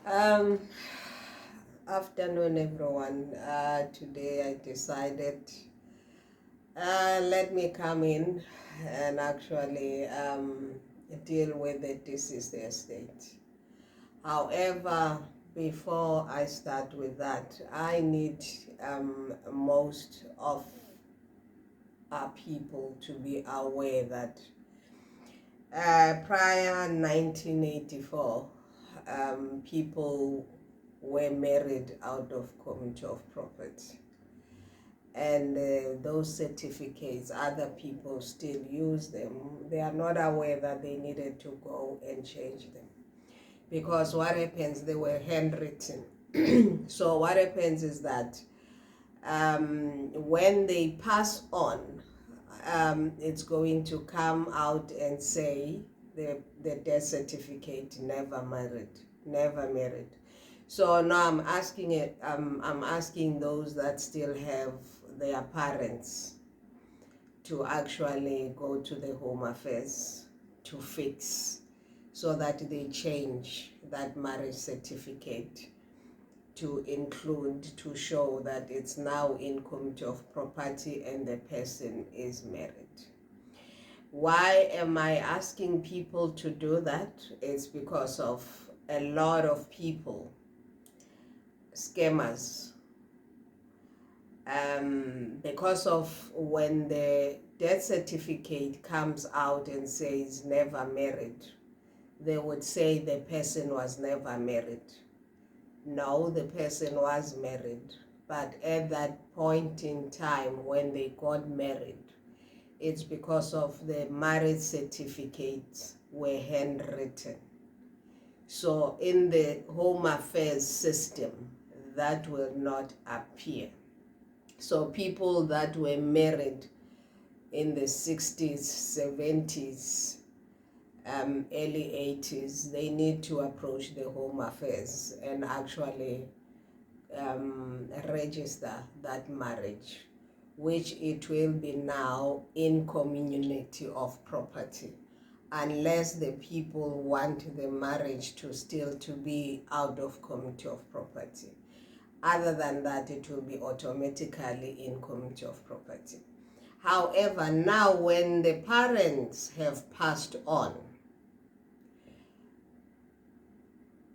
Um, Afternoon, everyone. Today I decided let me come in and actually deal with the deceased estate. However, before I start with that, I need most of our people to be aware that prior 1984, people were married out of community of property, and those certificates, other people still use them. They are not aware that they needed to go and change them, because what happens, they were handwritten. So what happens is that when they pass on, it's going to come out and say the death certificate never married. So now I'm asking those that still have their parents to actually go to the Home Affairs to fix, so that they change that marriage certificate to include, to show that it's now in community of property and the person is married. Why am I asking people to do that? It's because of a lot of people, scammers, because of when the death certificate comes out and says never married, they would say the person was never married. No, the person was married, but at that point in time when they got married, it's because of the marriage certificates were handwritten. So in the Home Affairs system, that will not appear. So people that were married in the 60s, 70s, early 80s, they need to approach the Home Affairs and actually register that marriage, which it will be now in community of property, unless the people want the marriage to still to be out of community of property. Other than that, it will be automatically in community of property. However, now when the parents have passed on,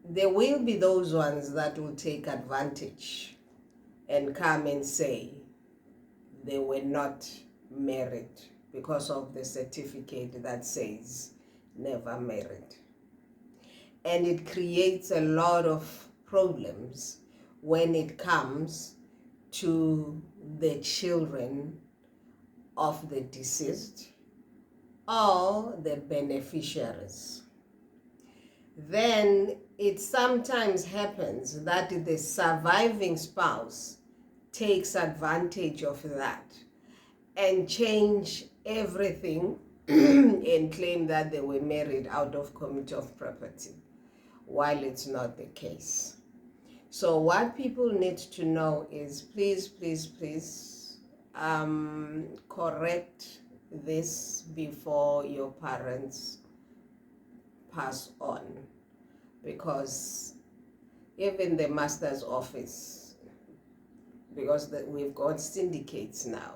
there will be those ones that will take advantage and come and say they were not married because of the certificate that says never married. And it creates a lot of problems when it comes to the children of the deceased or the beneficiaries. Then it sometimes happens that the surviving spouse takes advantage of that and change everything and claim that they were married out of community of property, while it's not the case. So what people need to know is, please correct this before your parents pass on, because even the master's office, because we've got syndicates now,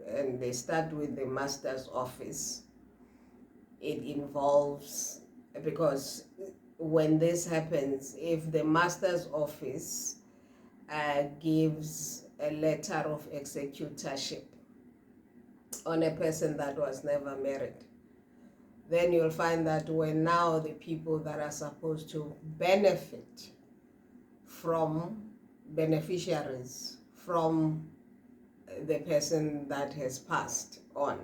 and they start with the master's office. It involves, because when this happens, if the master's office gives a letter of executorship on a person that was never married, then you'll find that when now the people that are supposed to benefit from, beneficiaries from the person that has passed on,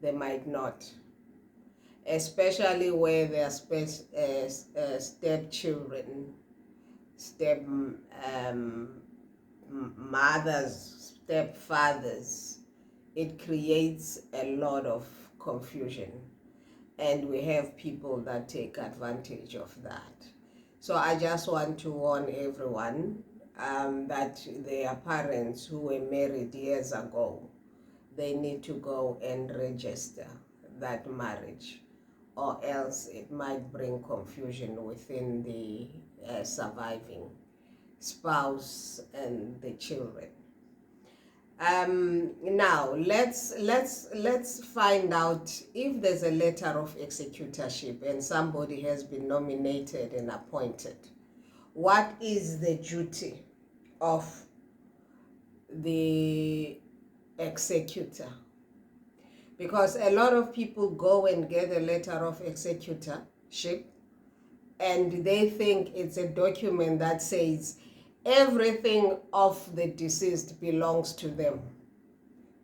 they might not, especially where they are stepchildren, step mothers, stepfathers. It creates a lot of confusion, and we have people that take advantage of that. So I just want to warn everyone that their parents who were married years ago, they need to go and register that marriage, or else it might bring confusion within the surviving spouse and the children. Now let's find out if there's a letter of executorship and somebody has been nominated and appointed. What is the duty of the executor? Because a lot of people go and get a letter of executorship and they think it's a document that says everything of the deceased belongs to them,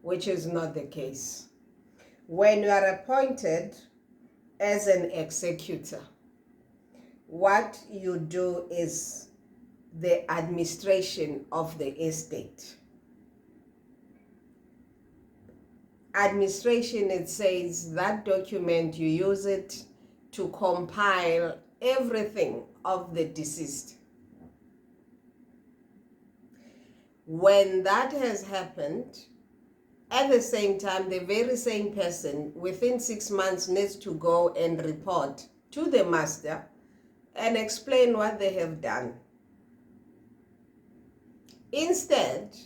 which is not the case. When you are appointed as an executor, what you do is the administration of the estate. Administration, it says that document, you use it to compile everything of the deceased. When that has happened, at the same time, the very same person within 6 months needs to go and report to the master and explain what they have done. Instead,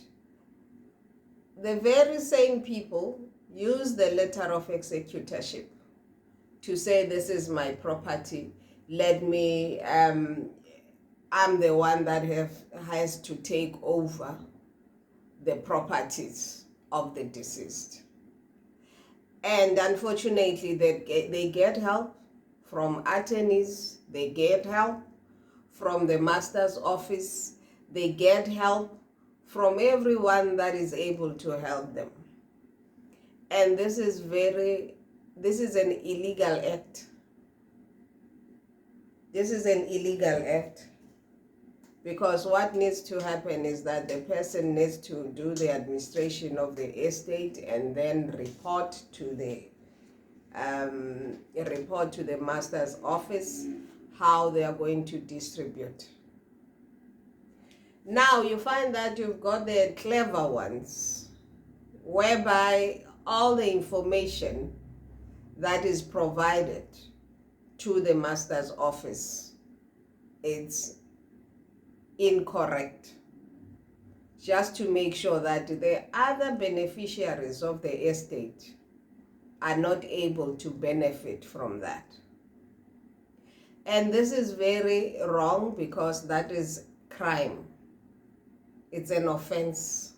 the very same people use the letter of executorship to say, this is my property, let me, I'm the one that has to take over the properties of the deceased. And unfortunately, they get help from attorneys, they get help from the master's office, they get help from everyone that is able to help them. And this is an illegal act. This is an illegal act, because what needs to happen is that the person needs to do the administration of the estate and then report to the master's office how they are going to distribute. Now you find that you've got the clever ones, whereby all the information that is provided to the master's office, it's incorrect, just to make sure that the other beneficiaries of the estate are not able to benefit from that. And this is very wrong, because that is crime. It's an offense.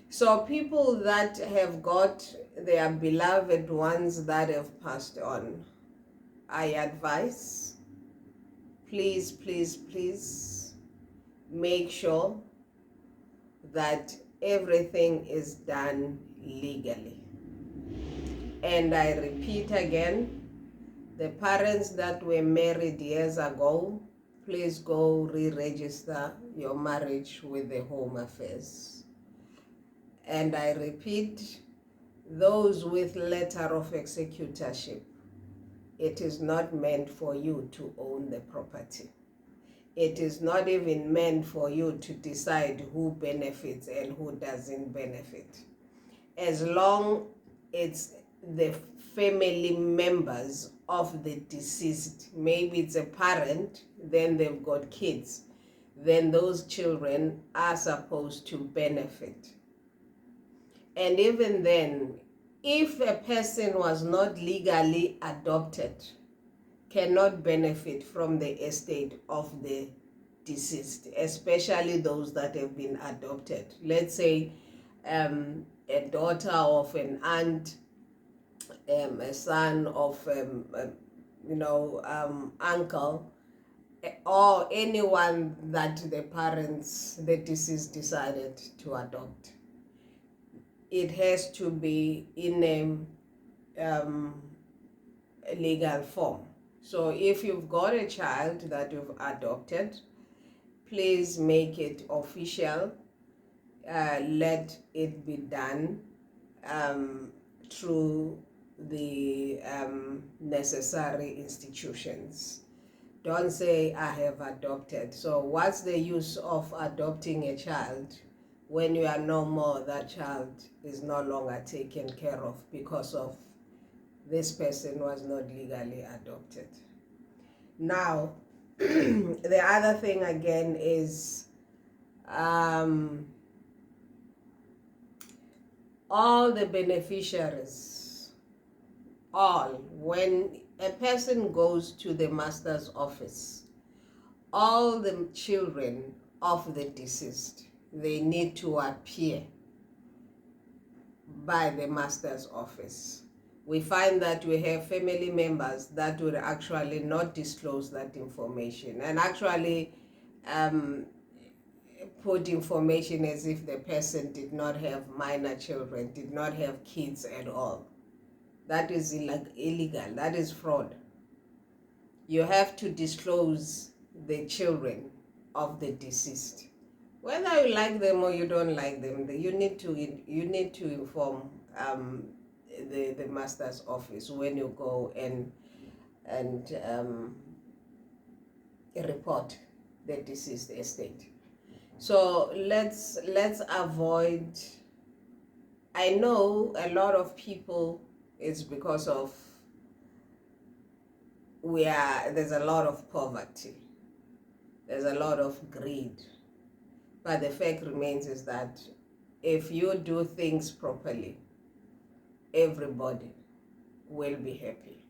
So people that have got their beloved ones that have passed on, I advise, please, please, please make sure that everything is done legally. And I repeat again, the parents that were married years ago, please go re-register your marriage with the Home Affairs. And I repeat, those with letter of executorship, it is not meant for you to own the property. It is not even meant for you to decide who benefits and who doesn't benefit. As long as it's the family members of the deceased, maybe it's a parent, then they've got kids, then those children are supposed to benefit. And even then, if a person was not legally adopted, cannot benefit from the estate of the deceased, especially those that have been adopted. Let's say a daughter of an aunt, a son of uncle, or anyone that the deceased decided to adopt. It has to be in a legal form. So if you've got a child that you've adopted, please make it official. Let it be done through the necessary institutions. Don't say, I have adopted. So what's the use of adopting a child when you are no more? That child is no longer taken care of because of this person was not legally adopted. Now, the other thing again is all the beneficiaries, when a person goes to the master's office, all the children of the deceased, they need to appear by the master's office. We find that we have family members that would actually not disclose that information and actually put information as if the person did not have minor children, did not have kids at all. That is illegal. That is fraud. You have to disclose the children of the deceased. Whether you like them or you don't like them, you need to inform the master's office when you go and report the deceased estate. So let's avoid. I know a lot of people, it's because of there's a lot of poverty, there's a lot of greed, but the fact remains is that if you do things properly, everybody will be happy.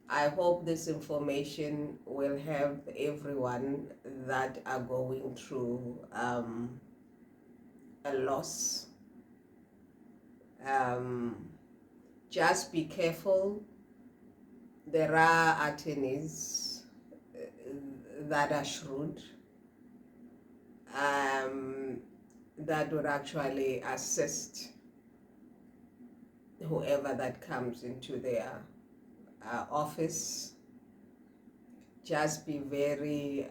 I hope this information will help everyone that are going through a loss. Just be careful. There are attorneys that are shrewd, that would actually assist whoever that comes into their office. Just be very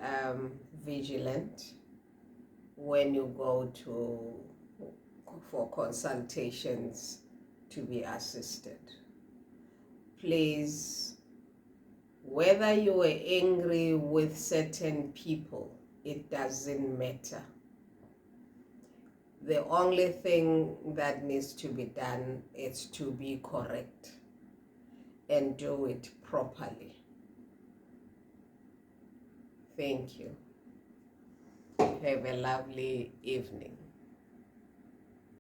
vigilant when you go for consultations to be assisted. Please, whether you were angry with certain people, it doesn't matter. The only thing that needs to be done is to be correct and do it properly. Thank you. Have a lovely evening.